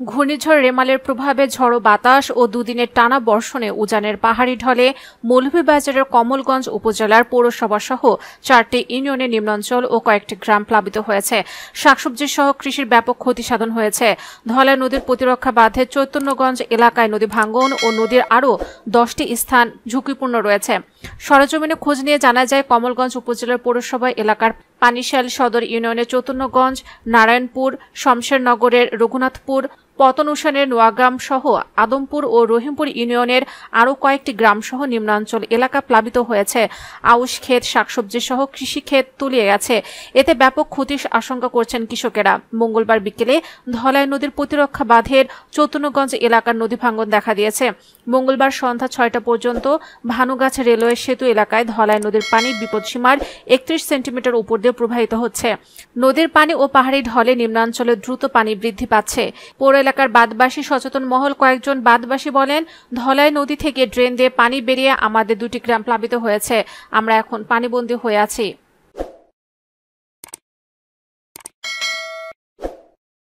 ঘূর্ণিঝড় রেমালের প্রভাবে ঝড়ো বাতাস ও দুদিনের টানা বর্ষণে উজানের পাহাড়ি ঢলে মৌলভীবাজারের কমলগঞ্জ উপজেলার পৌরসভা সহ 4টি ইউনিয়নের নিম্নাঞ্চল ও কয়েকটি গ্রাম প্লাবিত হয়েছে। শাকসবজি সহ কৃষির ব্যাপক ক্ষতি সাধন হয়েছে। ধলাই নদীর প্রতিরক্ষা বাঁধে চৈতন্যগঞ্জ এলাকায় নদী ভাঙ্গন ও নদীর আরও 10টি স্থান ঝুঁকিপূর্ণ রয়েছে। সরেজমিনে খোঁজ নিয়ে জানা যায়, কমলগঞ্জ উপজেলার পৌরসভা এলাকার পানিশাল সদর ইউনিয়নের চৈতন্যগঞ্জ, নারায়ণপুর, শমশেরনগরের রঘুনাথপুর, পতনউশানের নোয়াগ্রাম সহ আদমপুর ও রহিমপুর ইউনিয়নের আরও কয়েকটি গ্রাম সহ নিম্নাঞ্চল এলাকা প্লাবিত হয়েছে। আউশ ক্ষেত, শাকসবজি সহ কৃষিক্ষেত তলিয়ে গেছে। এতে ব্যাপক ক্ষতির আশঙ্কা করছেন কৃষকেরা। মঙ্গলবার বিকেলে ধলাই নদীর প্রতিরক্ষা বাঁধের চৈতন্যগঞ্জ এলাকার নদী ভাঙ্গন দেখা দিয়েছে। মঙ্গলবার সন্ধ্যা 6টা পর্যন্ত ভানুগাছ রেলওয়ে সেতু এলাকায় ধলাই নদীর পানি বিপদসীমার 31 সেন্টিমিটার উপর দিয়ে প্রবাহিত হচ্ছে। নদীর পানি ও পাহাড়ি ঢলে নিম্নাঞ্চলে দ্রুত পানি বৃদ্ধি পাচ্ছে। পৌর এলাকার বাঁধবাসী সচেতন মহল কয়েকজন বাঁধবাসী বলেন, ধলাই নদী থেকে ড্রেন দিয়ে পানি বেরিয়ে আমাদের 2টি গ্রাম প্লাবিত হয়েছে। আমরা এখন পানিবন্দী হয়ে আছি।